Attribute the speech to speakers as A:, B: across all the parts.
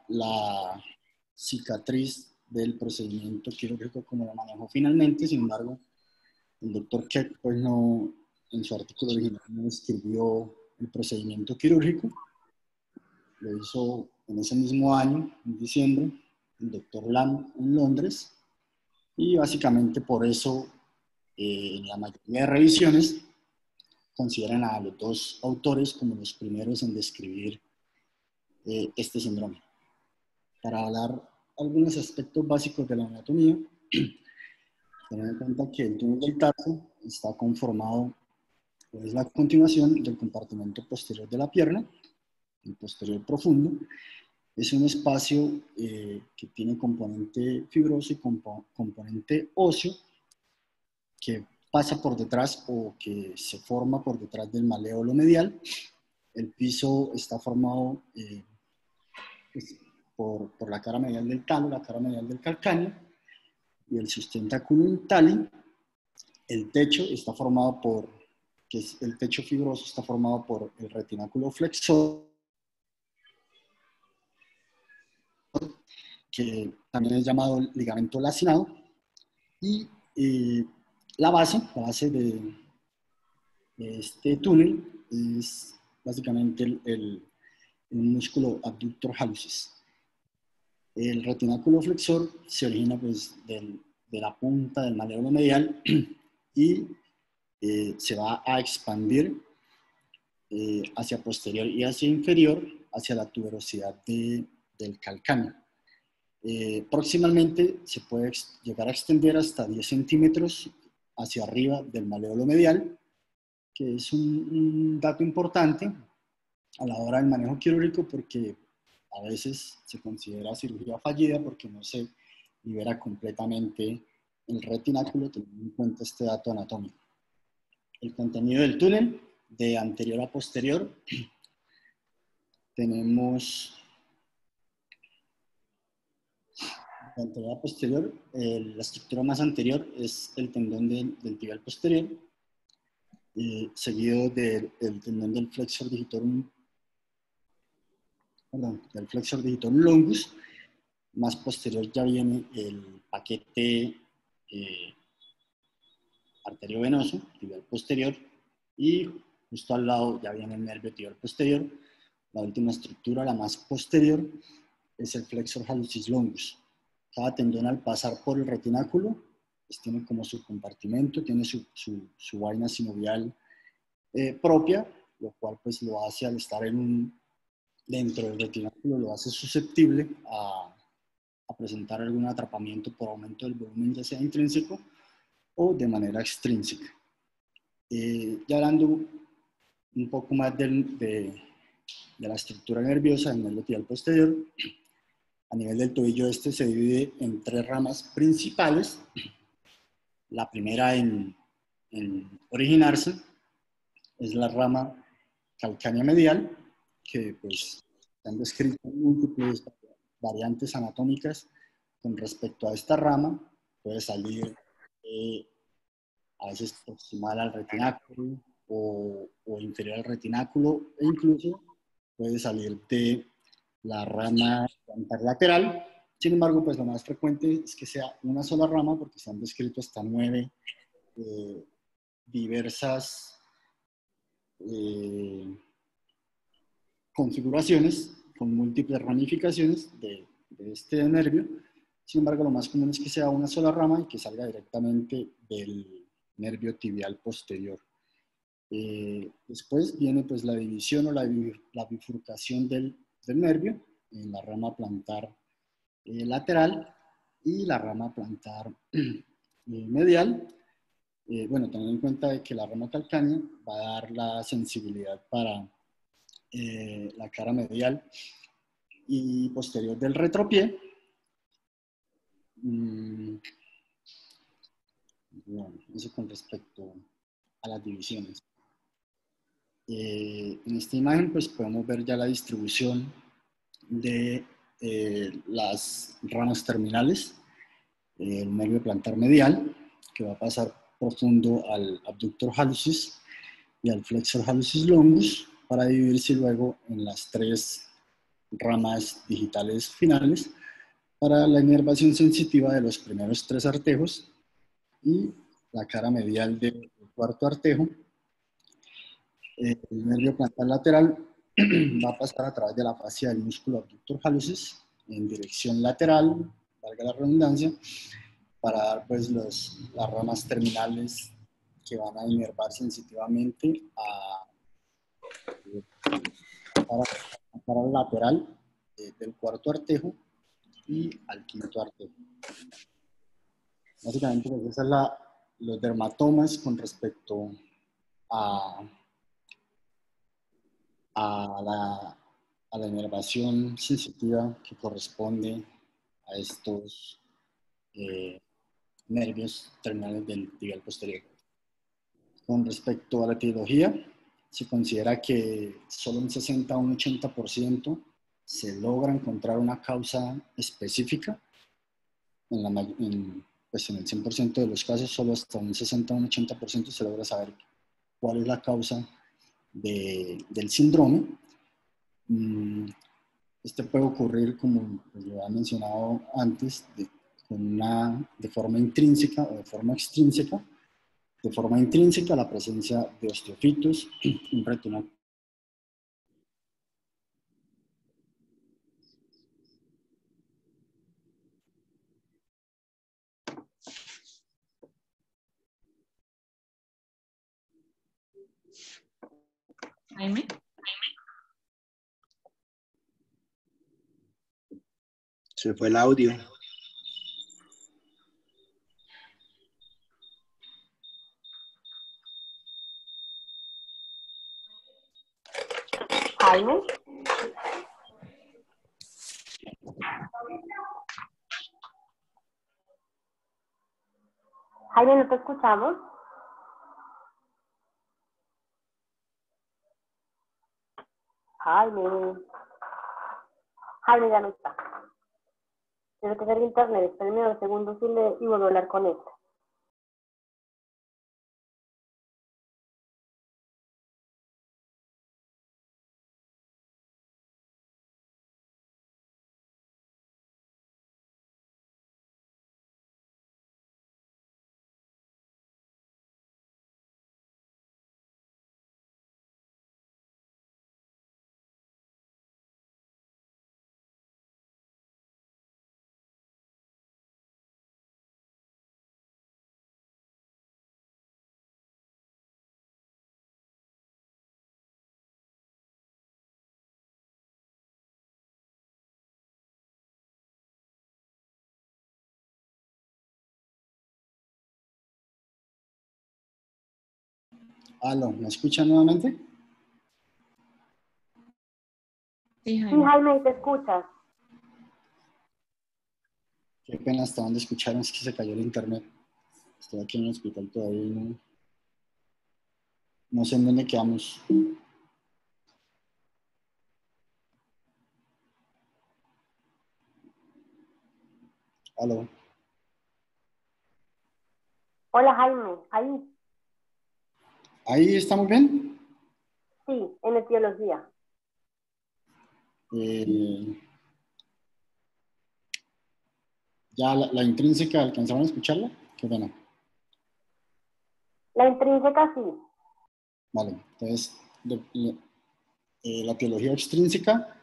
A: la cicatriz del procedimiento quirúrgico como lo manejó finalmente. Sin embargo, el doctor Keck, pues no, en su artículo original no describió el procedimiento quirúrgico. Lo hizo en ese mismo año, en diciembre, el doctor Lam en Londres, y básicamente por eso en la mayoría de revisiones consideran a los dos autores como los primeros en describir este síndrome. Para hablar algunos aspectos básicos de la anatomía, tener en cuenta que el túnel del tarso está conformado, es la continuación del compartimento posterior de la pierna, el posterior profundo. Es un espacio que tiene componente fibroso y componente óseo que pasa por detrás o que se forma por detrás del maléolo medial. El piso está formado por la cara medial del talo, la cara medial del calcáneo y el sustentáculo in tali. El techo está formado por, que es el techo fibroso, está formado por el retináculo flexor, que también es llamado ligamento lacinado, y la base de este túnel es básicamente el músculo abductor hallucis. El retináculo flexor se origina pues, de la punta del maléolo medial y se va a expandir hacia posterior y hacia inferior, hacia la tuberosidad del calcáneo. Próximamente se puede llegar a extender hasta 10 centímetros hacia arriba del maléolo medial, que es un dato importante a la hora del manejo quirúrgico porque a veces se considera cirugía fallida porque no se libera completamente el retináculo teniendo en cuenta este dato anatómico. El contenido del túnel, de anterior a posterior, tenemos de anterior a posterior, la estructura más anterior es el tendón del tibial posterior, seguido del tendón del flexor digitorum, del flexor digitorum longus. Más posterior ya viene el paquete arteriovenoso, tibial posterior, y justo al lado ya viene el nervio tibial posterior. La última estructura, la más posterior, es el flexor hallucis longus. Cada tendón al pasar por el retináculo, pues tiene como su compartimento, tiene su vaina sinovial propia, lo cual pues lo hace al estar dentro del retináculo, lo hace susceptible a presentar algún atrapamiento por aumento del volumen, ya sea intrínseco o de manera extrínseca. Ya hablando un poco más de la estructura nerviosa del nervio tibial posterior, a nivel del tobillo este se divide en 3 ramas principales. La primera en originarse es la rama calcánea medial, que pues se han descrito múltiples variantes anatómicas con respecto a esta rama. Puede salir a veces proximal al retináculo o inferior al retináculo, e incluso puede salir de la rama plantar lateral. Sin embargo, pues lo más frecuente es que sea una sola rama, porque se han descrito hasta 9 diversas configuraciones con múltiples ramificaciones de este nervio. Sin embargo, lo más común es que sea una sola rama y que salga directamente del nervio tibial posterior. Después viene pues la división o la bifurcación del nervio en la rama plantar lateral y la rama plantar medial. Bueno, teniendo en cuenta de que la rama calcánea va a dar la sensibilidad para la cara medial y posterior del retropié. Bueno, eso con respecto a las divisiones. En esta imagen pues podemos ver ya la distribución de las ramas terminales, el nervio plantar medial, que va a pasar profundo al abductor hallucis y al flexor hallucis longus, para dividirse luego en las 3 ramas digitales finales para la inervación sensitiva de los primeros 3 artejos y la cara medial del cuarto artejo. El nervio plantar lateral va a pasar a través de la fascia del músculo abductor hallucis en dirección lateral, valga la redundancia, para dar pues las ramas terminales que van a inervar sensitivamente para el lateral del cuarto artejo y al quinto artejo. Básicamente, pues, esas son los dermatomas con respecto a la inervación sensitiva que corresponde a estos nervios terminales del tibial posterior. Con respecto a la etiología, se considera que solo un 60 a un 80% se logra encontrar una causa específica. Pues en el 100% de los casos, solo hasta un 60 a un 80% se logra saber cuál es la causa del síndrome. Este puede ocurrir, como lo he mencionado antes, de forma intrínseca o de forma extrínseca. De forma intrínseca, la presencia de osteofitos, un retinal.
B: Jaime.
C: Se fue el audio.
D: Jaime. Jaime, ¿no te escuchamos? Jaime. Jaime ya no está. Tiene que ser internet. Espérenme 2 segundos y vuelvo a hablar con él.
A: Aló, ¿me escuchan nuevamente?
B: Sí,
D: Sí,
B: Jaime.
D: Jaime, te escuchas.
A: Qué pena, hasta donde escucharon, es que se cayó el internet. Estoy aquí en el hospital todavía y no sé en dónde quedamos. Aló.
D: Hola, Jaime. Ahí.
A: ¿Ahí estamos bien?
D: Sí, en etiología.
A: ¿Ya la intrínseca alcanzaron a escucharla? Qué pena.
D: La intrínseca sí.
A: Vale, entonces la teología extrínseca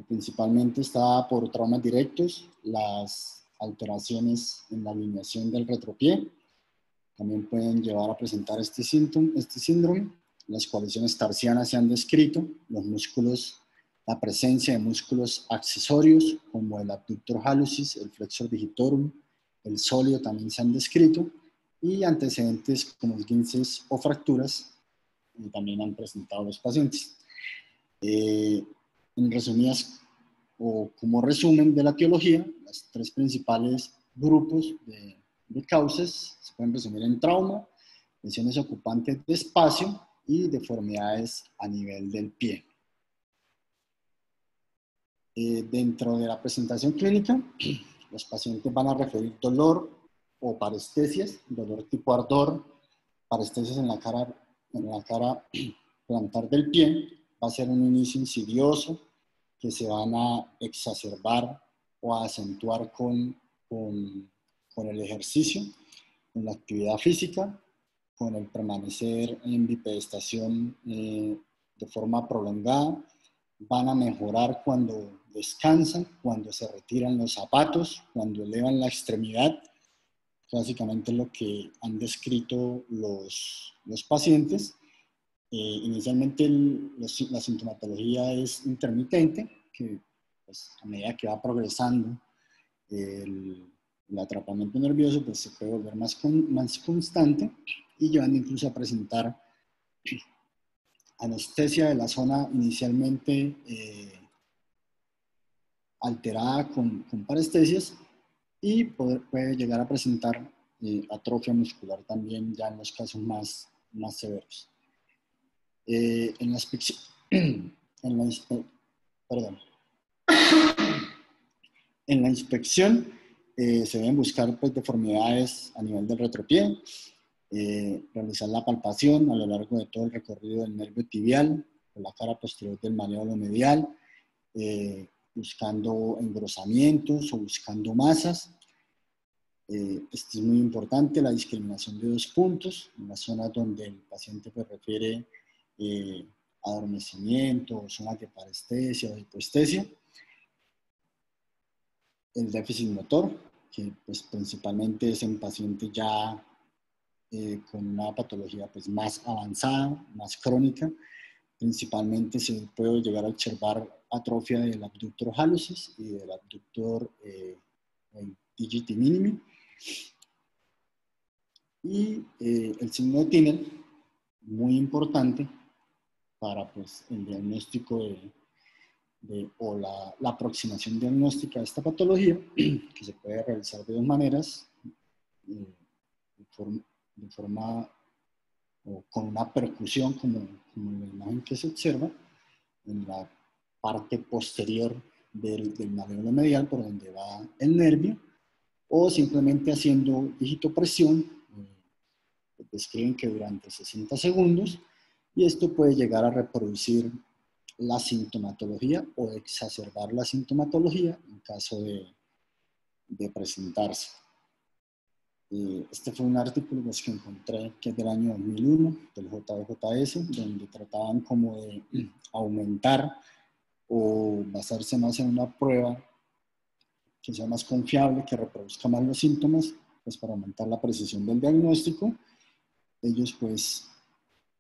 A: principalmente está por traumas directos, las alteraciones en la alineación del retropié, también pueden llevar a presentar este síndrome. Las coaliciones tarsianas se han descrito, los músculos, la presencia de músculos accesorios como el abductor hallucis, el flexor digitorum, el sóleo también se han descrito, y antecedentes como esguinces o fracturas también han presentado los pacientes. En resumidas, o como resumen de la etiología, los 3 principales grupos de causas se pueden resumir en trauma, lesiones ocupantes de espacio y deformidades a nivel del pie. Dentro de la presentación clínica, los pacientes van a referir dolor o parestesias, dolor tipo ardor, parestesias en la cara plantar del pie. Va a ser un inicio insidioso, que se van a exacerbar o a acentuar con el ejercicio, con la actividad física, con el permanecer en bipedestación de forma prolongada. Van a mejorar cuando descansan, cuando se retiran los zapatos, cuando elevan la extremidad. Básicamente lo que han descrito los pacientes. Inicialmente la sintomatología es intermitente, que pues, a medida que va progresando el atrapamiento nervioso, pues se puede volver más constante y llevando incluso a presentar anestesia de la zona inicialmente alterada con parestesias y puede llegar a presentar atrofia muscular también ya en los casos más severos. En la inspección, en la inspección se deben buscar pues, deformidades a nivel del retropié, realizar la palpación a lo largo de todo el recorrido del nervio tibial, por la cara posterior del maléolo medial, buscando engrosamientos o buscando masas. Esto es muy importante, la discriminación de 2 puntos, en las zonas donde el paciente pues, refiere adormecimiento, zonas de parestesia o hipoestesia. El déficit motor, que pues, principalmente es en pacientes ya con una patología pues, más avanzada, más crónica. Principalmente se puede llegar a observar atrofia del abductor hallucis y del abductor digiti minimi. Y el signo de Tinel, muy importante para pues, el diagnóstico o la aproximación diagnóstica de esta patología, que se puede realizar de 2 maneras, de forma o con una percusión como en la imagen que se observa, en la parte posterior del maléolo medial por donde va el nervio, o simplemente haciendo digitopresión, describen que durante 60 segundos, y esto puede llegar a reproducir la sintomatología o exacerbar la sintomatología en caso de presentarse. Este fue un artículo pues, que encontré que es del año 2001 del JBJS, donde trataban como de aumentar o basarse más en una prueba que sea más confiable, que reproduzca más los síntomas, pues para aumentar la precisión del diagnóstico. Ellos pues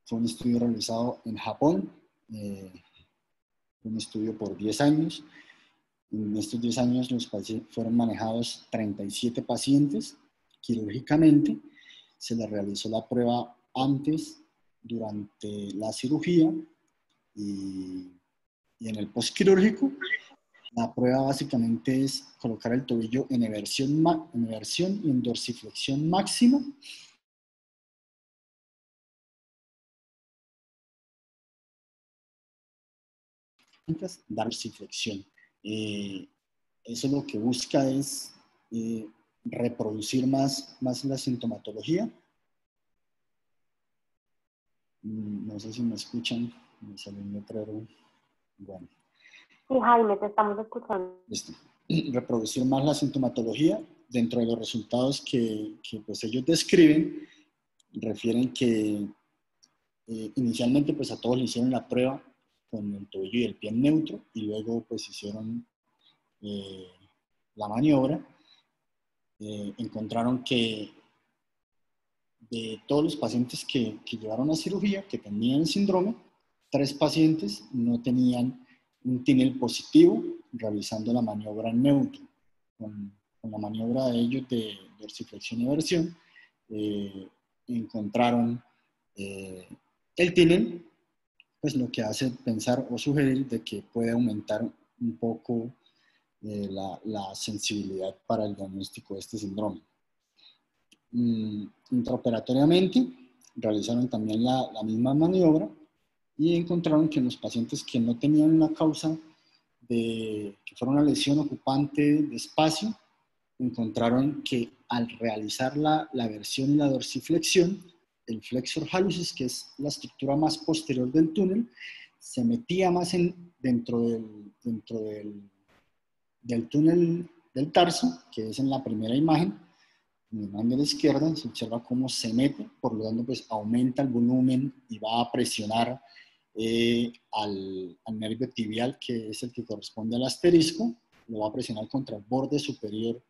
A: fue un estudio realizado en Japón, un estudio por 10 años. En estos 10 años fueron manejados 37 pacientes quirúrgicamente. Se les realizó la prueba antes, durante la cirugía y en el postquirúrgico. La prueba básicamente es colocar el tobillo en eversión y en dorsiflexión máxima. Dar dorsiflexión. Eso lo que busca es reproducir más la sintomatología. No sé si me escuchan, me salió un letrero. Bueno.
D: Sí, Jaime, te estamos escuchando.
A: Listo. Reproducir más la sintomatología. Dentro de los resultados que pues ellos describen, refieren que inicialmente pues a todos le hicieron la prueba con el tobillo y el pie neutro y luego pues hicieron la maniobra. Encontraron que de todos los pacientes que llevaron a cirugía, que tenían el síndrome, 3 pacientes no tenían un Tinel positivo realizando la maniobra en neutro. Con la maniobra de ellos de dorsiflexión y eversión, encontraron el Tinel, pues lo que hace pensar o sugerir de que puede aumentar un poco la sensibilidad para el diagnóstico de este síndrome. Intraoperatoriamente realizaron también la misma maniobra y encontraron que en los pacientes que no tenían una causa que fuera una lesión ocupante de espacio, encontraron que al realizar la versión y la dorsiflexión, el flexor hallucis, que es la estructura más posterior del túnel, se metía más dentro dentro del túnel del tarso, que es en la primera imagen, en la imagen de la izquierda, se observa cómo se mete, por lo tanto pues aumenta el volumen y va a presionar al nervio tibial, que es el que corresponde al asterisco, lo va a presionar contra el borde superior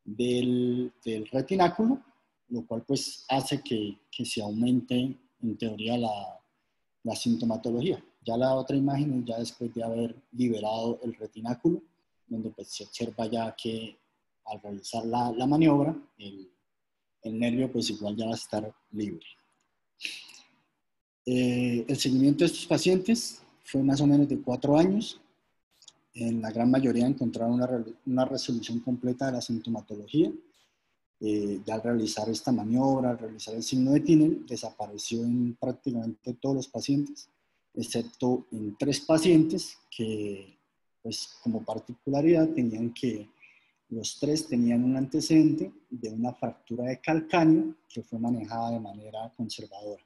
A: del retináculo, lo cual pues hace que se aumente en teoría la sintomatología. Ya la otra imagen es ya después de haber liberado el retináculo, donde pues se observa ya que al realizar la maniobra, el nervio pues igual ya va a estar libre. El seguimiento de estos pacientes fue más o menos de 4 años. En la gran mayoría encontraron una resolución completa de la sintomatología. Ya al realizar esta maniobra, al realizar el signo de Tinel, desapareció en prácticamente todos los pacientes, excepto en 3 pacientes que, pues, como particularidad, los 3 tenían un antecedente de una fractura de calcáneo que fue manejada de manera conservadora.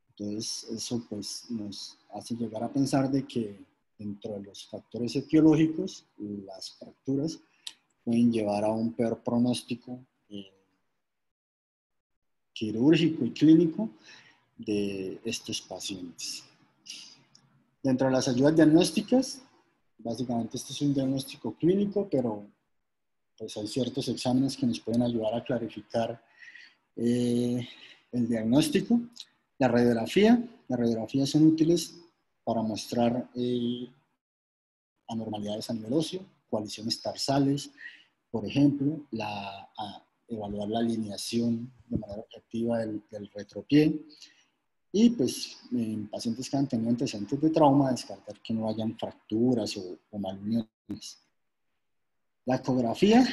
A: Entonces, eso pues, nos hace llegar a pensar de que dentro de los factores etiológicos, las fracturas pueden llevar a un peor pronóstico quirúrgico y clínico de estos pacientes. Dentro de las ayudas diagnósticas, básicamente este es un diagnóstico clínico, pero pues hay ciertos exámenes que nos pueden ayudar a clarificar el diagnóstico. Las radiografías son útiles para mostrar anormalidades a nivel óseo, coaliciones tarsales, por ejemplo, evaluar la alineación de manera objetiva del retropié, y pues en pacientes que han tenido antecedentes de trauma, descartar que no hayan fracturas o maluniones. La ecografía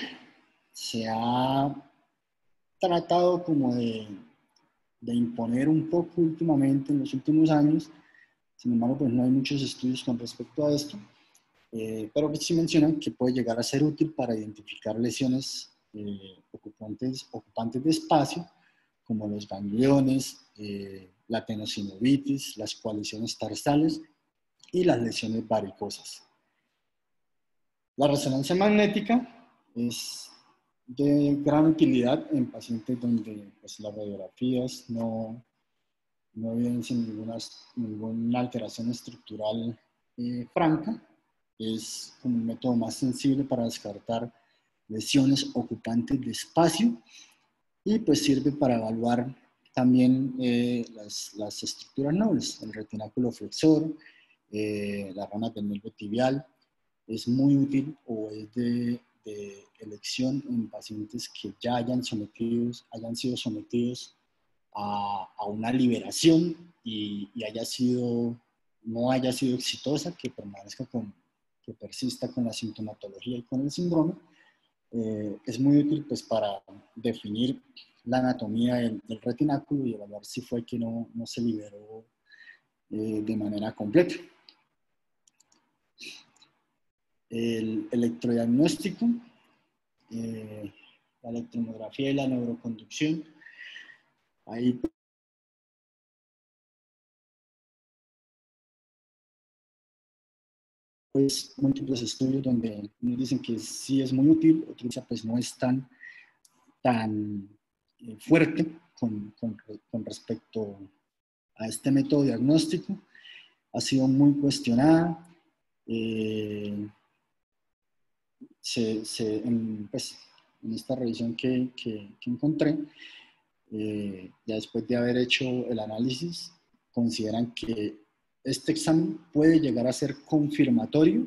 A: se ha tratado como de imponer un poco últimamente en los últimos años. Sin embargo, pues no hay muchos estudios con respecto a esto, pero pues sí mencionan que puede llegar a ser útil para identificar lesiones ocupantes de espacio, como los gangliones, la tenosinovitis, las coaliciones tarsales y las lesiones varicosas. La resonancia magnética es de gran utilidad en pacientes donde pues, las radiografías no evidencian ninguna alteración estructural franca. Es como un método más sensible para descartar lesiones ocupantes de espacio y pues sirve para evaluar también las estructuras nobles, el retináculo flexor, las ramas del nervio tibial. Es muy útil o es de elección en pacientes que ya hayan sido sometidos a una liberación y no haya sido exitosa, que persista con la sintomatología y con el síndrome. Es muy útil pues, para definir la anatomía del retináculo y evaluar si fue que no se liberó de manera completa. El electrodiagnóstico, la electromiografía y la neuroconducción. Ahí pues múltiples estudios donde nos dicen que sí es muy útil, otros pues no es tan fuerte con respecto a este método diagnóstico. Ha sido muy cuestionada. En esta revisión que encontré, ya después de haber hecho el análisis, consideran que este examen puede llegar a ser confirmatorio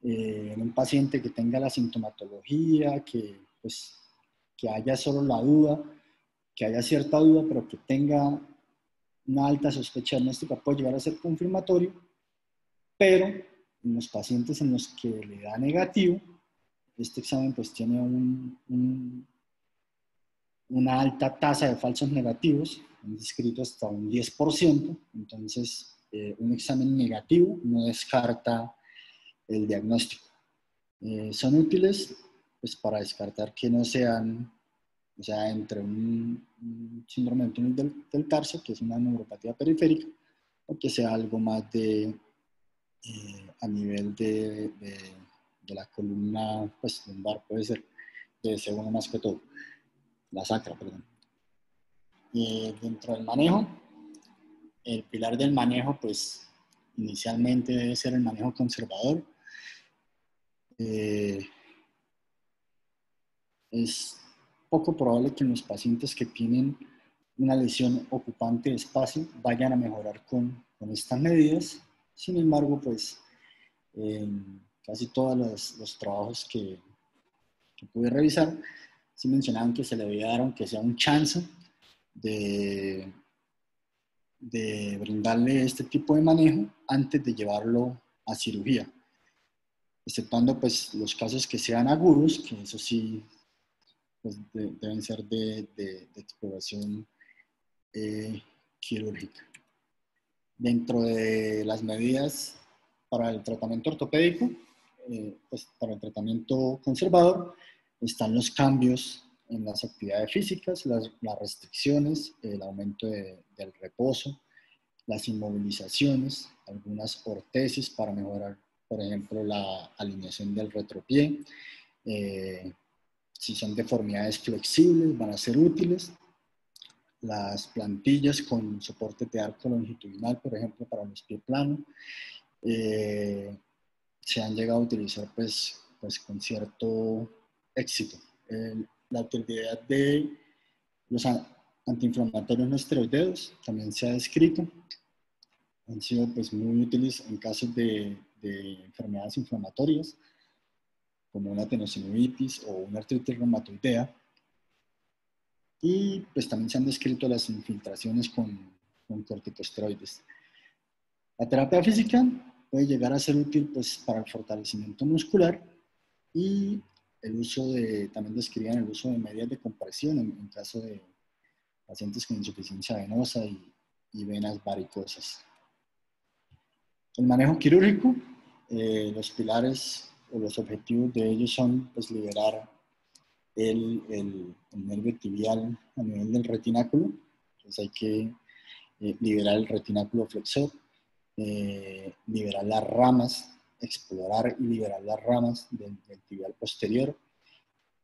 A: en un paciente que tenga la sintomatología, que haya solo la duda, que haya cierta duda, pero que tenga una alta sospecha diagnóstica, puede llegar a ser confirmatorio, pero en los pacientes en los que le da negativo, este examen pues tiene una alta tasa de falsos negativos, han descrito hasta un 10%, entonces un examen negativo no descarta el diagnóstico. Son útiles pues, para descartar que no sean, o sea, entre un síndrome del túnel del tarso, que es una neuropatía periférica, o que sea algo más de a nivel de la columna pues, lumbar, puede ser de C1 más que todo, la sacra, perdón. Dentro del manejo, el pilar del manejo, pues inicialmente debe ser el manejo conservador. Es poco probable que en los pacientes que tienen una lesión ocupante de espacio vayan a mejorar con estas medidas. Sin embargo, pues casi todos los trabajos que pude revisar sí mencionaban que se le debía dar, aunque sea un chance, de brindarle este tipo de manejo antes de llevarlo a cirugía, exceptuando pues los casos que sean agudos, que eso sí pues, deben ser de exploración quirúrgica. Dentro de las medidas para el tratamiento ortopédico, pues para el tratamiento conservador, están los cambios en las actividades físicas, las restricciones, el aumento del reposo, las inmovilizaciones, algunas ortesis para mejorar, por ejemplo, la alineación del retropié. Si son deformidades flexibles, van a ser útiles. Las plantillas con soporte de arco longitudinal, por ejemplo, para los pies planos, se han llegado a utilizar pues con cierto éxito. La utilidad de los antiinflamatorios no esteroideos también se ha descrito. Han sido pues muy útiles en casos de enfermedades inflamatorias, como una tenosynovitis o una artritis reumatoidea. Y pues también se han descrito las infiltraciones con corticosteroides. La terapia física puede llegar a ser útil pues, para el fortalecimiento muscular y el uso también describían el uso de medias de compresión en caso de pacientes con insuficiencia venosa y venas varicosas. El manejo quirúrgico, los pilares o los objetivos de ellos son pues, liberar el nervio tibial a nivel del retináculo. Entonces hay que liberar el retináculo flexor, liberar las ramas, explorar y liberar las ramas del tibial posterior.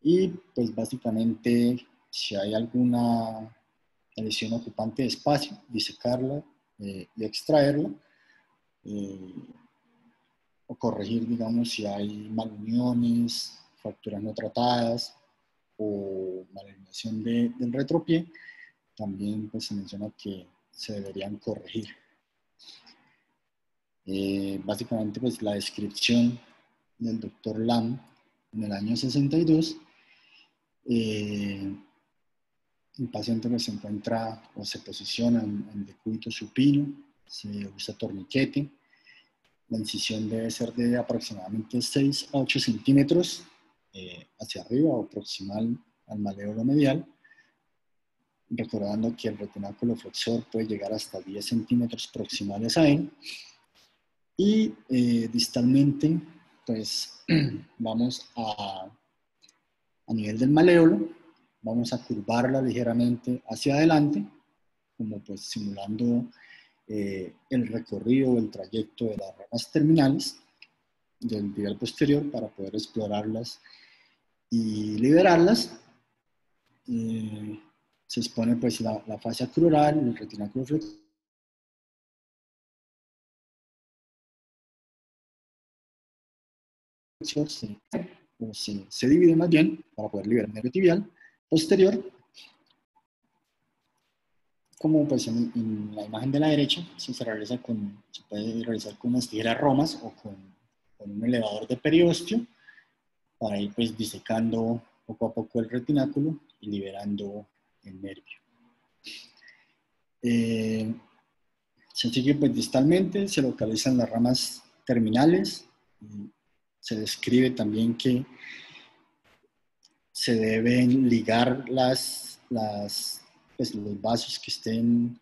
A: Y pues básicamente si hay alguna lesión ocupante de espacio, disecarla y extraerla. O corregir, digamos, si hay maluniones, fracturas no tratadas o malalineación del retropié, también pues, se menciona que se deberían corregir. Básicamente, pues la descripción del doctor Lam en el año 62, el paciente pues, se encuentra o se posiciona en decúbito supino, se usa torniquete. La incisión debe ser de aproximadamente 6 a 8 centímetros hacia arriba o proximal al maléolo medial, recordando que el retináculo flexor puede llegar hasta 10 centímetros proximales a él. Y distalmente, pues vamos a nivel del maléolo, vamos a curvarla ligeramente hacia adelante, como pues simulando el recorrido o el trayecto de las ramas terminales del tibial posterior para poder explorarlas y liberarlas. Se expone pues la fascia crural, el retináculo flexor, se divide más bien para poder liberar el nervio tibial posterior, como pues en la imagen de la derecha, se puede realizar con unas tijeras romas o con un elevador de periósteo para ir pues disecando poco a poco el retináculo y liberando el nervio. Se sigue pues distalmente, se localizan las ramas terminales. Se describe también que se deben ligar pues, los vasos que estén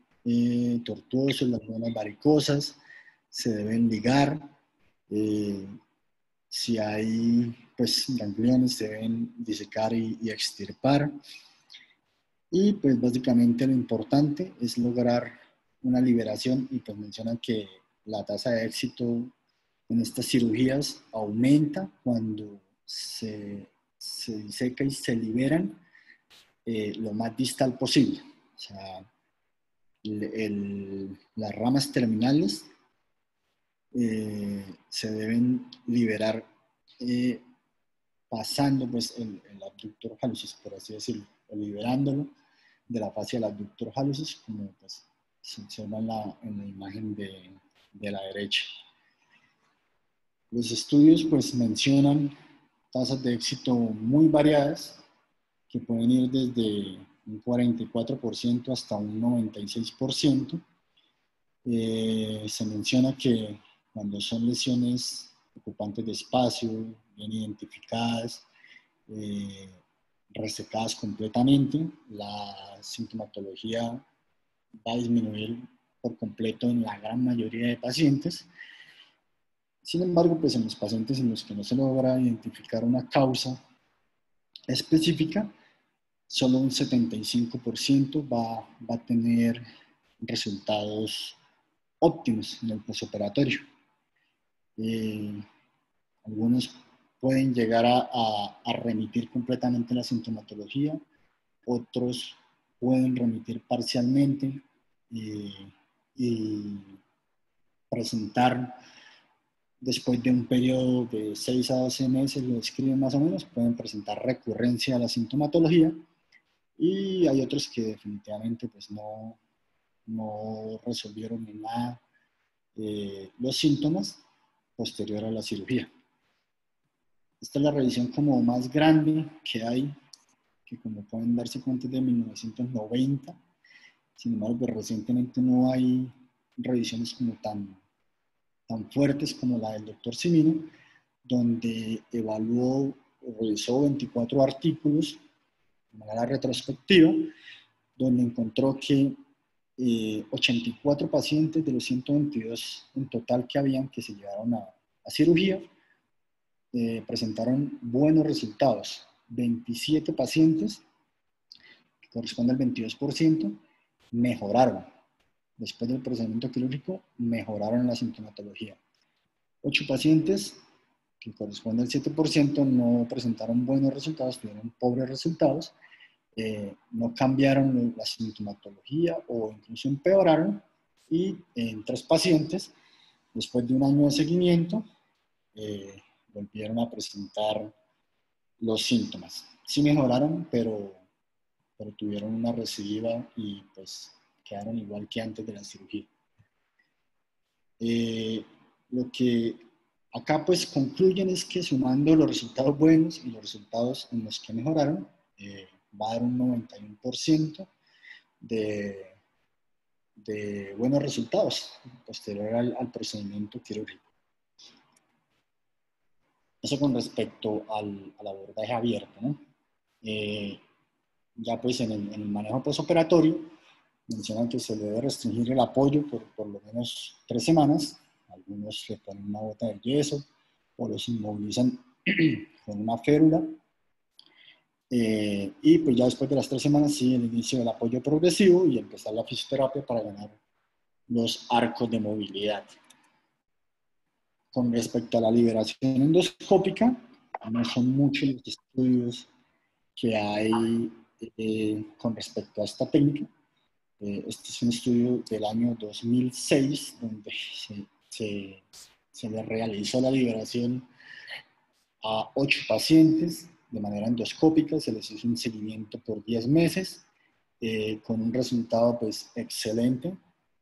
A: tortuosos, las venas varicosas, se deben ligar. Si hay pues, gangliones, se deben disecar y extirpar. Y pues básicamente lo importante es lograr una liberación y pues mencionan que la tasa de éxito en estas cirugías aumenta cuando se diseca y se liberan lo más distal posible. O sea, las ramas terminales se deben liberar pasando pues, el abductor hallucis, por así decirlo, o liberándolo de la fascia del abductor hallucis, como pues, se observa en la imagen de la derecha. Los estudios pues, mencionan tasas de éxito muy variadas, que pueden ir desde un 44% hasta un 96%. Se menciona que cuando son lesiones ocupantes de espacio, bien identificadas, resecadas completamente, la sintomatología va a disminuir por completo en la gran mayoría de pacientes. Sin embargo, pues en los pacientes en los que no se logra identificar una causa específica, solo un 75% va a tener resultados óptimos en el posoperatorio. Algunos pueden llegar a remitir completamente la sintomatología, otros pueden remitir parcialmente y presentar, después de un periodo de 6 a 12 meses, lo describen más o menos, pueden presentar recurrencia a la sintomatología, y hay otros que definitivamente pues, no resolvieron en nada los síntomas posterior a la cirugía. Esta es la revisión como más grande que hay, que como pueden darse cuenta es de 1990. Sin embargo, pues, recientemente no hay revisiones como tan fuertes como la del doctor Cimino, donde evaluó o revisó 24 artículos de manera retrospectiva, donde encontró que 84 pacientes de los 122 en total que habían, que se llevaron a cirugía, presentaron buenos resultados. 27 pacientes, que corresponde al 22%, mejoraron. Después del procedimiento quirúrgico, mejoraron la sintomatología. 8 pacientes, que corresponde al 7%, no presentaron buenos resultados, tuvieron pobres resultados, no cambiaron la sintomatología o incluso empeoraron, y en 3 pacientes, después de un año de seguimiento, volvieron a presentar los síntomas. Sí mejoraron, pero tuvieron una recidiva y pues quedaron igual que antes de la cirugía. Lo que acá pues concluyen es que sumando los resultados buenos y los resultados en los que mejoraron, va a dar un 91% de buenos resultados posterior al procedimiento quirúrgico. Eso con respecto al abordaje abierto, ¿no? Ya pues en el manejo postoperatorio mencionan que se debe restringir el apoyo por lo menos 3 semanas. Algunos le ponen una bota de yeso o los inmovilizan con una férula. Y pues ya después de las 3 semanas sí, el inicio del apoyo progresivo y empezar la fisioterapia para ganar los arcos de movilidad. Con respecto a la liberación endoscópica, no son muchos los estudios que hay con respecto a esta técnica. Este es un estudio del año 2006, donde se le realizó la liberación a 8 pacientes de manera endoscópica, se les hizo un seguimiento por 10 meses, con un resultado pues excelente,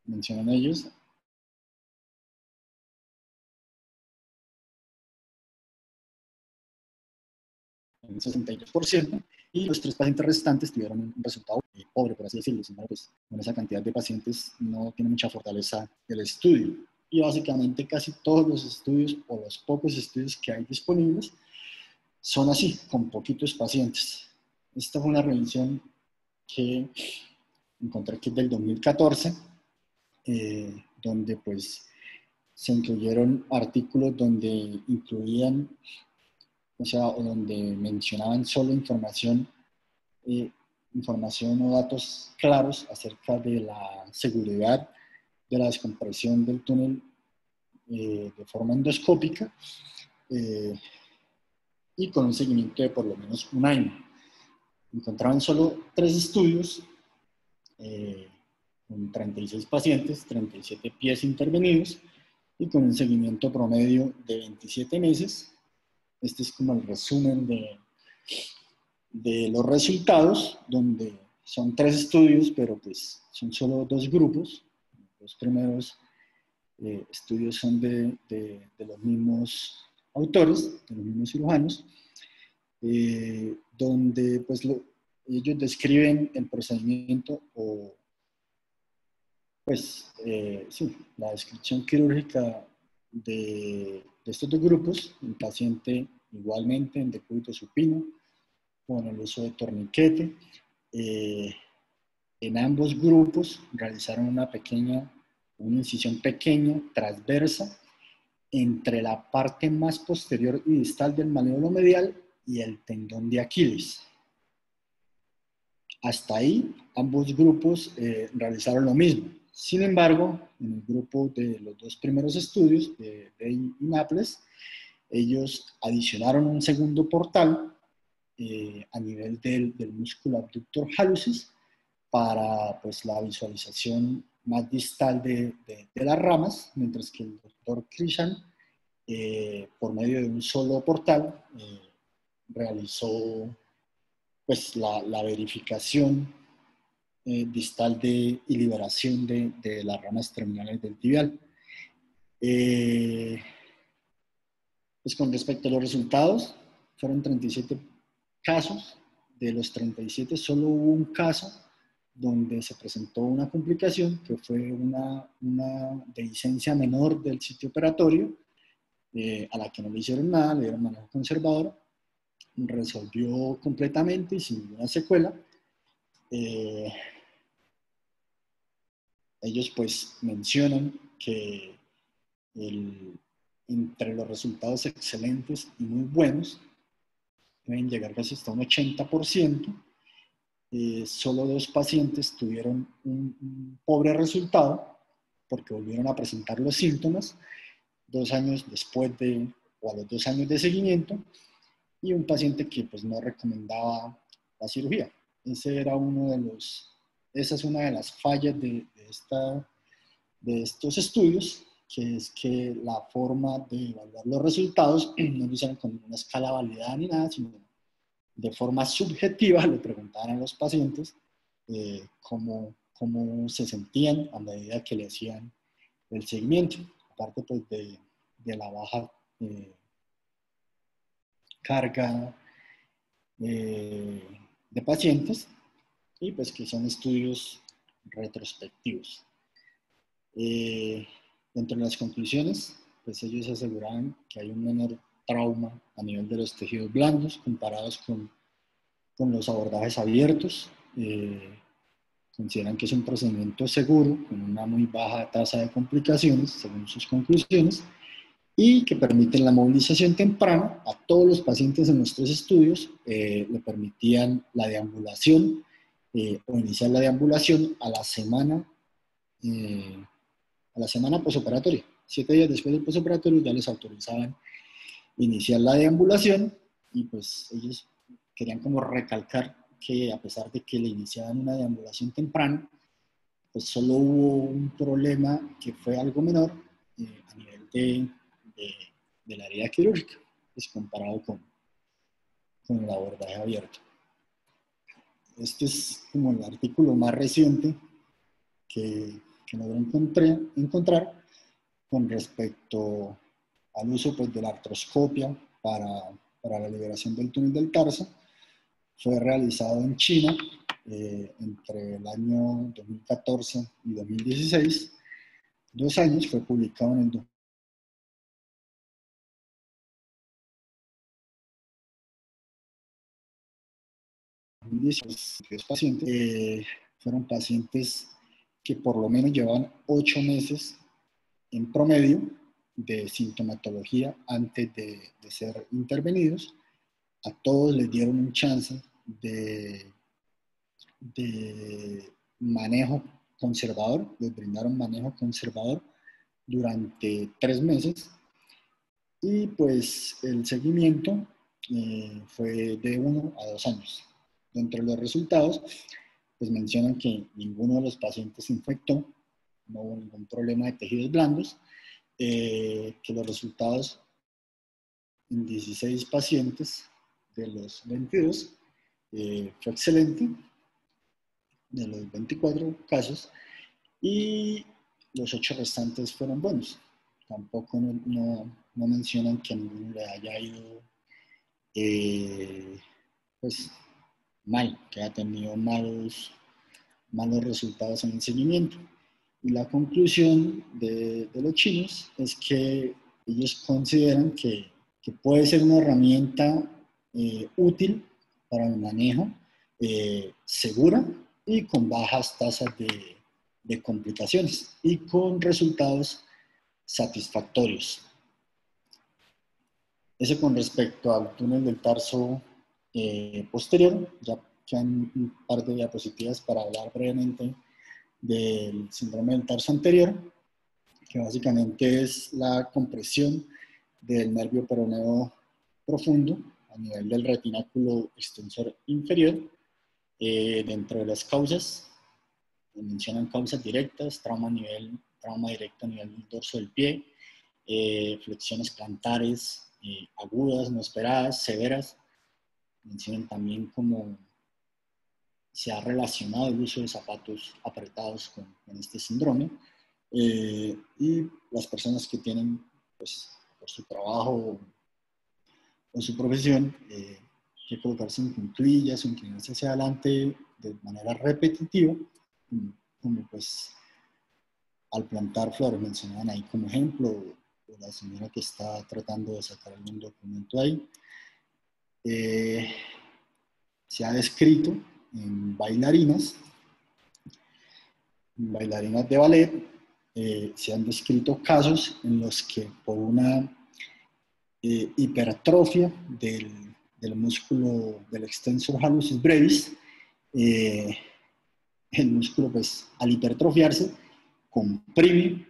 A: mencionan ellos. Un 62%, y los 3 pacientes restantes tuvieron un resultado pobre, por así decirlo. Sin embargo, pues, con esa cantidad de pacientes no tiene mucha fortaleza el estudio. Y básicamente casi todos los estudios, o los pocos estudios que hay disponibles, son así, con poquitos pacientes. Esta fue una revisión que encontré que es del 2014, donde pues se incluyeron artículos donde incluían, o sea, o donde mencionaban solo información o datos claros acerca de la seguridad de la descompresión del túnel de forma endoscópica y con un seguimiento de por lo menos un año. Encontraron solo 3 estudios con 36 pacientes, 37 pies intervenidos y con un seguimiento promedio de 27 meses. Este es como el resumen de los resultados, donde son 3 estudios, pero pues son solo 2 grupos. Los primeros estudios son de los mismos autores, de los mismos cirujanos, donde pues ellos describen el procedimiento o pues sí, la descripción quirúrgica de estos 2 grupos, un paciente igualmente en decúbito supino, con el uso de torniquete. En ambos grupos realizaron una incisión pequeña, transversa, entre la parte más posterior y distal del maléolo medial y el tendón de Aquiles. Hasta ahí, ambos grupos realizaron lo mismo. Sin embargo, en el grupo de los 2 primeros estudios, de Day y Naples, ellos adicionaron un segundo portal a nivel del músculo abductor hallucis para pues, la visualización más distal de las ramas, mientras que el doctor Krishan, por medio de un solo portal, realizó pues, la verificación distal y liberación de las ramas terminales del tibial. Pues con respecto a los resultados, fueron 37 casos. De los 37, solo hubo un caso donde se presentó una complicación, que fue una dehiscencia menor del sitio operatorio, a la que no le hicieron nada, le dieron manejo conservador, resolvió completamente y sin ninguna secuela. Ellos pues mencionan que entre los resultados excelentes y muy buenos, pueden llegar casi hasta un 80%. Solo 2 pacientes tuvieron un pobre resultado porque volvieron a presentar los síntomas 2 años después o a los 2 años de seguimiento, y un paciente que pues no recomendaba la cirugía. Esa es una de las fallas de estos estudios, que es que la forma de evaluar los resultados no lo hicieron con una escala validada ni nada, sino de forma subjetiva le preguntaban a los pacientes cómo se sentían a medida que le hacían el seguimiento, aparte pues de la baja carga de pacientes, y pues que son estudios retrospectivos. Dentro de las conclusiones, pues ellos aseguraban que hay un menor trauma a nivel de los tejidos blandos comparados con los abordajes abiertos. Consideran que es un procedimiento seguro, con una muy baja tasa de complicaciones, según sus conclusiones, y que permiten la movilización temprana. A todos los pacientes en los 3 estudios le permitían la deambulación o iniciar la deambulación a la semana posoperatoria. 7 días después del posoperatorio ya les autorizaban iniciar la deambulación, y pues ellos querían como recalcar que a pesar de que le iniciaban una deambulación temprana, pues solo hubo un problema que fue algo menor a nivel del área quirúrgica, pues comparado con el abordaje abierto. Este es como el artículo más reciente que logré encontrar con respecto al uso pues, de la artroscopia para la liberación del túnel del tarso. Fue realizado en China entre el año 2014 y 2016. 2 años, fue publicado en el 2016. Los pacientes fueron pacientes que por lo menos llevaban 8 meses en promedio de sintomatología antes de ser intervenidos. A todos les dieron un chance de manejo conservador, les brindaron manejo conservador durante 3 meses y pues el seguimiento fue de 1 a 2 años. Dentro de los resultados, pues mencionan que ninguno de los pacientes se infectó, no hubo ningún problema de tejidos blandos, que los resultados en 16 pacientes de los 22 fue excelente, de los 24 casos, y los 8 restantes fueron buenos. Tampoco no mencionan que a ninguno le haya ido pues mal, que haya tenido malos resultados en el seguimiento. Y la conclusión de los chinos es que ellos consideran que puede ser una herramienta útil para el manejo, segura y con bajas tasas de complicaciones y con resultados satisfactorios. Eso con respecto al túnel del tarso posterior. Ya quedan un par de diapositivas para hablar brevemente del síndrome del tarso anterior, que básicamente es la compresión del nervio peroneo profundo a nivel del retináculo extensor inferior. Dentro de las causas, mencionan causas directas, trauma directo a nivel del dorso del pie, flexiones plantares agudas, no esperadas, severas. Mencionan también cómo se ha relacionado el uso de zapatos apretados con este síndrome. Y las personas que tienen, pues, por su trabajo o su profesión, que colocarse en cuclillas o inclinarse hacia adelante de manera repetitiva, como pues al plantar flores, mencionaban ahí como ejemplo, o la señora que está tratando de sacar algún documento ahí. Se ha descrito en bailarinas de ballet, se han descrito casos en los que por una hipertrofia del músculo del extensor hallucis brevis, el músculo, pues, al hipertrofiarse, comprime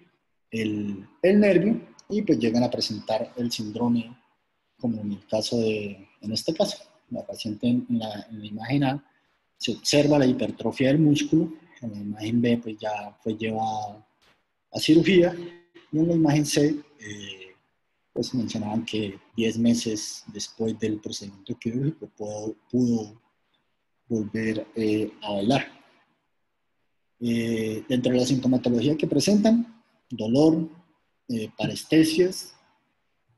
A: el nervio y pues llegan a presentar el síndrome, como en el caso en este caso, la paciente en la imagen A se observa la hipertrofia del músculo, en la imagen B pues ya fue llevada a cirugía, y en la imagen C pues mencionaban que 10 meses después del procedimiento quirúrgico pudo volver a bailar. Dentro de la sintomatología que presentan, dolor, parestesias,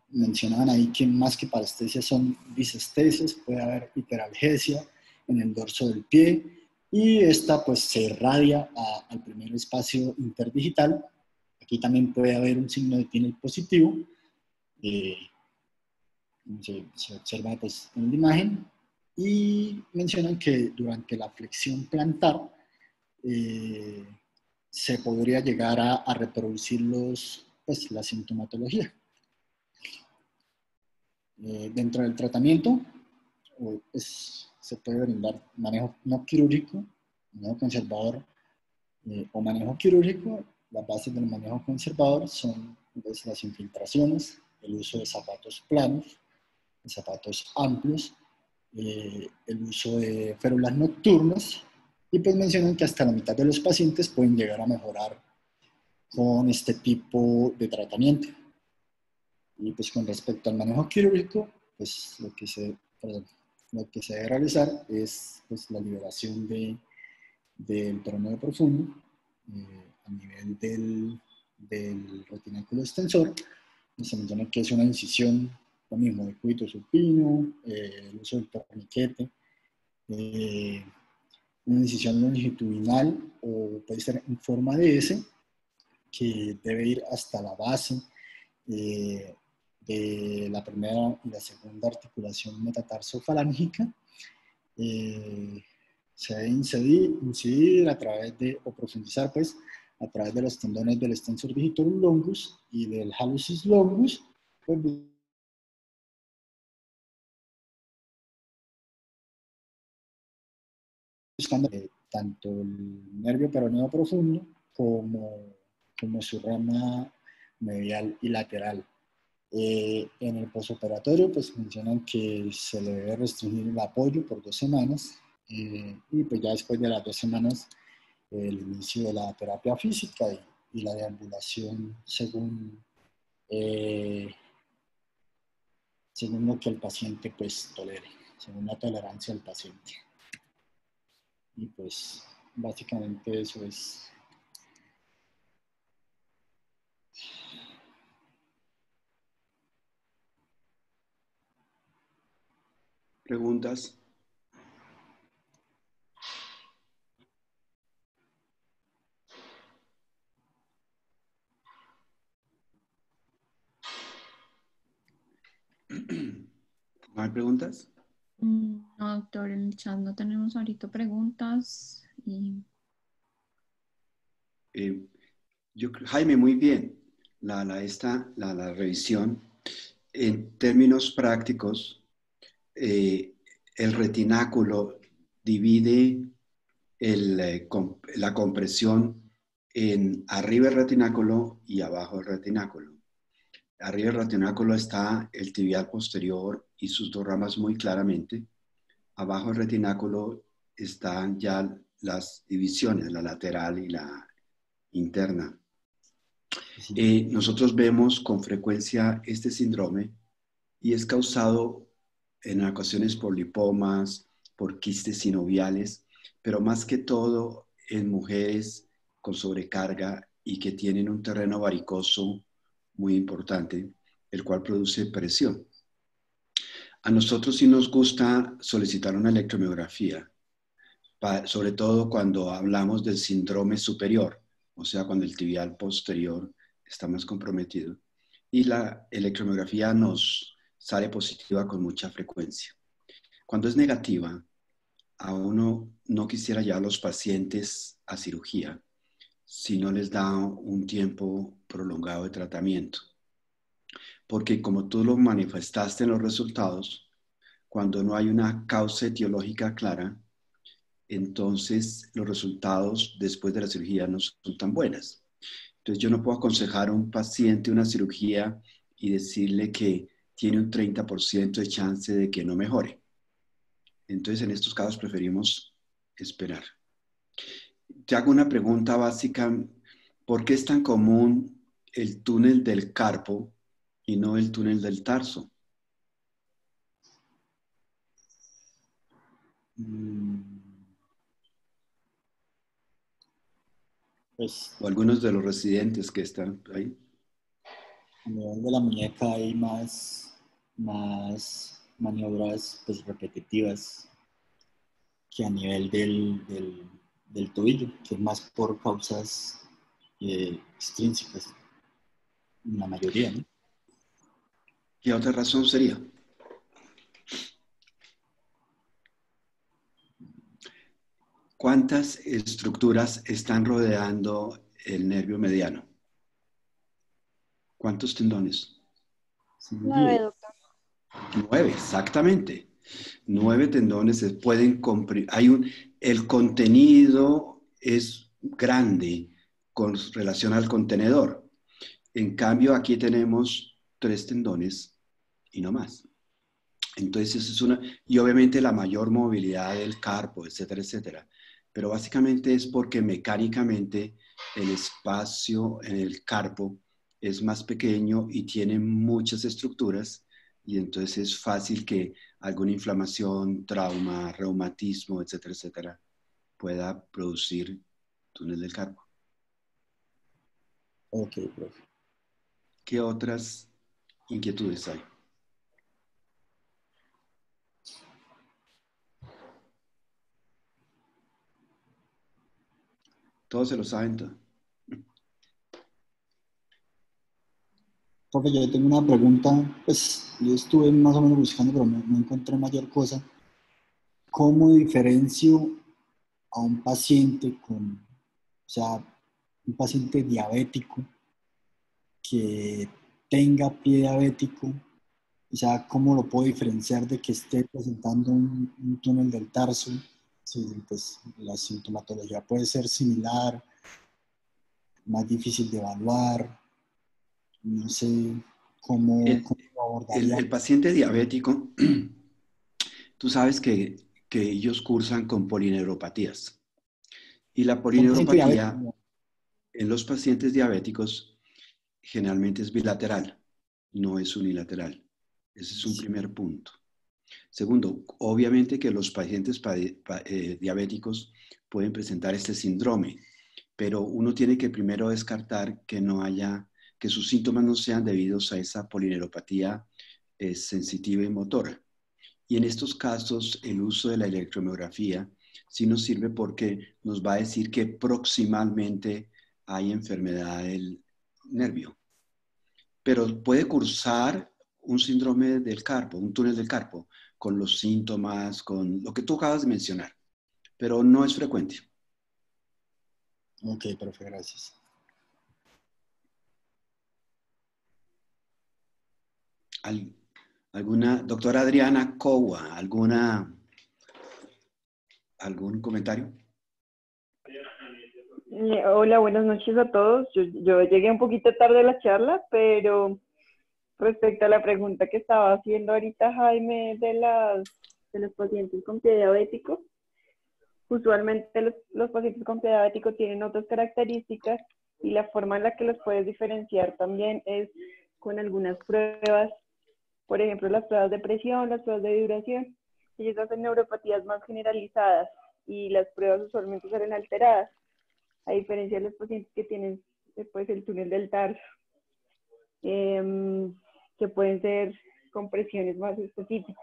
A: mencionaban ahí que más que parestesias son disestesias, puede haber hiperalgesia en el dorso del pie, y esta pues se irradia al primer espacio interdigital. Aquí también puede haber un signo de Tinel positivo, se observa pues en la imagen, y mencionan que durante la flexión plantar se podría llegar a reproducir pues, la sintomatología. Dentro del tratamiento pues, se puede brindar manejo no quirúrgico, manejo conservador o manejo quirúrgico. Las bases del manejo conservador son pues, las infiltraciones, el uso de zapatos planos, de zapatos amplios, el uso de férulas nocturnas, y pues mencionan que hasta la mitad de los pacientes pueden llegar a mejorar con este tipo de tratamiento. Y pues con respecto al manejo quirúrgico, pues lo que se debe realizar es pues, la liberación del peroneo profundo a nivel del retináculo extensor. Se menciona que es una incisión, lo mismo, de cúbito supino, el uso del torniquete, una incisión longitudinal o puede ser en forma de S, que debe ir hasta la base de la primera y la segunda articulación metatarso-falángica. Se debe incidir a través o profundizar pues a través de los tendones del extensor digitorum longus y del hallucis longus, pues, buscando tanto el nervio peroneo profundo como su rama medial y lateral. En el posoperatorio, pues mencionan que se le debe restringir el apoyo por 2 semanas y pues ya después de las 2 semanas el inicio de la terapia física y la deambulación según lo que el paciente pues tolere, según la tolerancia del paciente. Y pues básicamente eso es.
C: ¿Preguntas? ¿No hay preguntas?
B: No, doctor, en el chat no tenemos ahorita preguntas.
C: Jaime, muy bien. La revisión. En términos prácticos, el retináculo divide la compresión en arriba del retináculo y abajo del retináculo. Arriba del retináculo está el tibial posterior y sus 2 ramas muy claramente. Abajo del retináculo están ya las divisiones, la lateral y la interna. Nosotros vemos con frecuencia este síndrome y es causado en ocasiones por lipomas, por quistes sinoviales, pero más que todo en mujeres con sobrecarga y que tienen un terreno varicoso muy importante, el cual produce presión. A nosotros sí nos gusta solicitar una electromiografía, sobre todo cuando hablamos del síndrome superior, o sea, cuando el tibial posterior está más comprometido. Y la electromiografía nos sale positiva con mucha frecuencia. Cuando es negativa, a uno no quisiera llevar a los pacientes a cirugía si no les da un tiempo prolongado de tratamiento. Porque como tú lo manifestaste en los resultados, cuando no hay una causa etiológica clara, entonces los resultados después de la cirugía no son tan buenas. Entonces yo no puedo aconsejar a un paciente una cirugía y decirle que tiene un 30% de chance de que no mejore. Entonces en estos casos preferimos esperar. Te hago una pregunta básica. ¿Por qué es tan común el túnel del carpo y no el túnel del tarso?
A: Pues
C: O algunos de los residentes que están ahí.
A: a nivel de la muñeca hay más maniobras pues, repetitivas que a nivel del tobillo, que es más por causas extrínsecas, la mayoría, ¿no?
C: ¿Qué otra razón sería? ¿Cuántas estructuras están rodeando el nervio mediano? ¿Cuántos tendones?
D: 9, doctor.
C: 9, exactamente. 9 tendones se pueden comprimir. El contenido es grande con relación al contenedor. En cambio, aquí tenemos 3 tendones y no más. Entonces, eso es y obviamente la mayor movilidad del carpo, etcétera, etcétera. Pero básicamente es porque mecánicamente el espacio en el carpo es más pequeño y tiene muchas estructuras y entonces es fácil que alguna inflamación, trauma, reumatismo, etcétera, etcétera, pueda producir túnel del carpo.
A: Ok, profe.
C: ¿Qué otras inquietudes hay? Todos se lo saben todo.
A: Profe, yo tengo una pregunta, pues yo estuve más o menos buscando, pero no encontré mayor cosa. ¿Cómo diferencio a un paciente o sea, un paciente diabético que tenga pie diabético? O sea, ¿cómo lo puedo diferenciar de que esté presentando un túnel del tarso? Sí, pues la sintomatología puede ser similar, más difícil de evaluar. No sé cómo,
C: El,
A: cómo lo abordaría.
C: el paciente diabético, tú sabes que ellos cursan con polineuropatías. Y la
A: Son pacientes diabéticos,
C: polineuropatía
A: ¿no?
C: en los pacientes diabéticos generalmente es bilateral, no es unilateral. Ese es un
A: Sí.
C: primer punto. Segundo, obviamente que los pacientes diabéticos pueden presentar este síndrome, pero uno tiene que primero descartar que sus síntomas no sean debidos a esa polineuropatía sensitiva y motora. Y en estos casos, el uso de la electromiografía sí nos sirve porque nos va a decir que proximalmente hay enfermedad del nervio. Pero puede cursar un síndrome del carpo, un túnel del carpo, con los síntomas, con lo que tú acabas de mencionar, pero no es frecuente.
A: Ok, profe, gracias.
C: ¿Alguna, doctora Adriana Cowa, algún comentario?
E: Hola, buenas noches a todos. Yo llegué un poquito tarde a la charla, pero respecto a la pregunta que estaba haciendo ahorita Jaime de los pacientes con pie diabético, usualmente los pacientes con pie diabético tienen otras características y la forma en la que los puedes diferenciar también es con algunas pruebas, por ejemplo, las pruebas de presión, las pruebas de vibración. Ellos hacen neuropatías más generalizadas y las pruebas usualmente salen alteradas, a diferencia de los pacientes que tienen después el túnel del tarso, que pueden ser compresiones más específicas.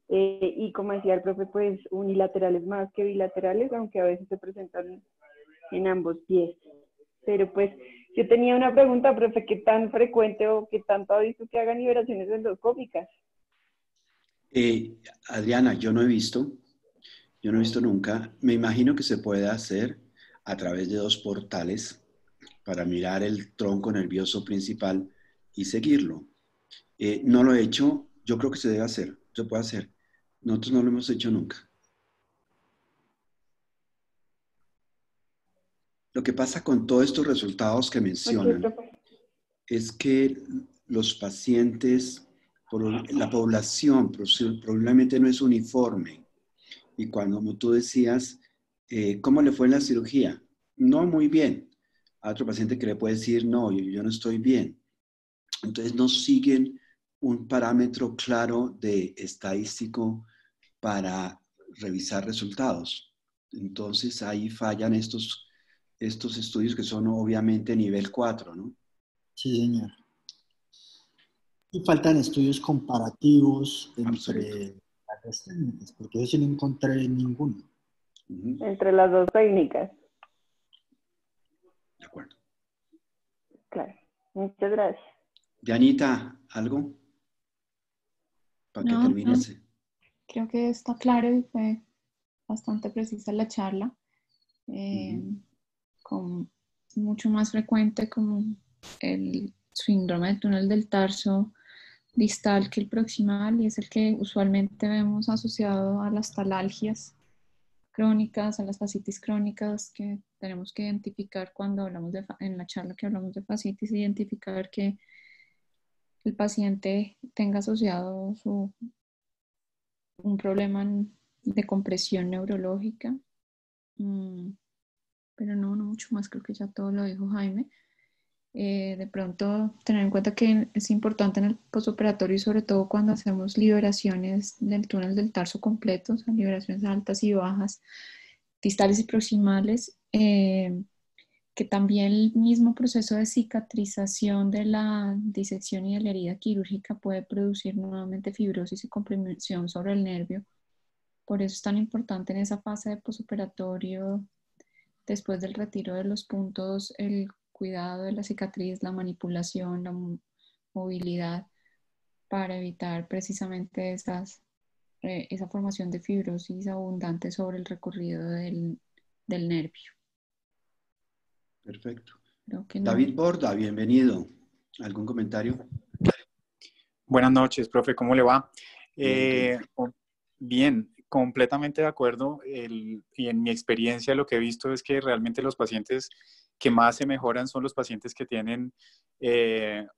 E: Y como decía el profe, pues unilaterales más que bilaterales, aunque a veces se presentan en ambos pies. Pero pues yo tenía una pregunta, profe, ¿qué tan frecuente o qué tanto ha visto que hagan liberaciones endoscópicas?
C: Adriana, yo no he visto nunca. Me imagino que se puede hacer a través de dos portales para mirar el tronco nervioso principal y seguirlo. No lo he hecho, yo creo que se debe hacer, se puede hacer. Nosotros no lo hemos hecho nunca. Lo que pasa con todos estos resultados que
E: Okay,
C: mencionan
E: profe.
C: es que los pacientes, la población probablemente no es uniforme. Y cuando, como tú decías, ¿cómo le fue en la cirugía? No muy bien. A otro paciente que le puede decir, no, yo no estoy bien. Entonces no siguen un parámetro claro de estadístico para revisar resultados. Entonces ahí fallan estos estudios que son obviamente nivel 4, ¿no?
A: Sí, señor. Y faltan estudios comparativos
C: Absoluto.
A: entre las dos técnicas, porque yo sí no encontré ninguno.
E: Entre las dos técnicas.
C: De acuerdo.
E: Claro. Muchas gracias.
C: Dianita, ¿algo? Para que
B: No, no,
C: termines.
B: creo que está claro y fue bastante precisa la charla. Con mucho más frecuente como el síndrome del túnel del tarso distal que el proximal, y es el que usualmente vemos asociado a las talalgias crónicas, a las fascitis crónicas, que tenemos que identificar cuando hablamos en la charla que hablamos de fascitis, identificar que el paciente tenga asociado un problema de compresión neurológica. Pero no mucho más, creo que ya todo lo dijo Jaime. De pronto tener en cuenta que es importante en el postoperatorio y sobre todo cuando hacemos liberaciones del túnel del tarso completo, o sea, liberaciones altas y bajas, distales y proximales, que también el mismo proceso de cicatrización de la disección y de la herida quirúrgica puede producir nuevamente fibrosis y compresión sobre el nervio. Por eso es tan importante en esa fase de postoperatorio, después del retiro de los puntos, el cuidado de la cicatriz, la manipulación, la movilidad, para evitar precisamente esa formación de fibrosis abundante sobre el recorrido del nervio.
C: Perfecto.
B: Creo que no.
C: David Borda, bienvenido. ¿Algún comentario?
F: Buenas noches, profe, ¿cómo le va?
C: Bien,
F: Bien, completamente de acuerdo. Y en mi experiencia lo que he visto es que realmente los pacientes que más se mejoran son los pacientes que tienen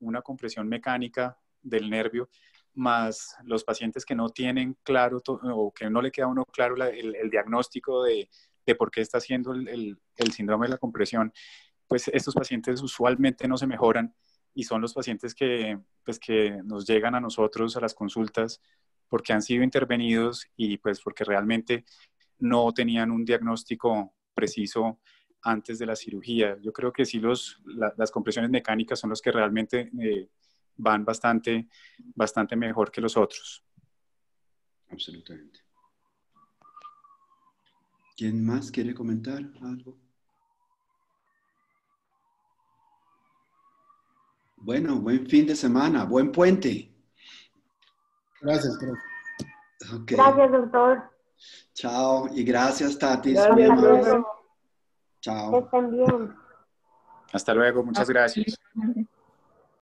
F: una compresión mecánica del nervio, más los pacientes que no tienen claro o que no le queda a uno claro el diagnóstico de por qué está haciendo el síndrome de la compresión. Pues estos pacientes usualmente no se mejoran y son los pacientes que, pues, que nos llegan a nosotros a las consultas porque han sido intervenidos y pues porque realmente no tenían un diagnóstico preciso antes de la cirugía. Yo creo que sí las compresiones mecánicas son los que realmente van bastante mejor que los otros.
C: Absolutamente. ¿Quién más quiere comentar algo? Bueno, buen fin de semana, buen puente.
A: Gracias, profe.
C: Okay.
D: Gracias, doctor.
C: Chao, y gracias, Tatis.
E: Gracias,
C: muy amable.
E: profe.
C: Chao.
D: Que estén bien.
F: Hasta luego, muchas gracias.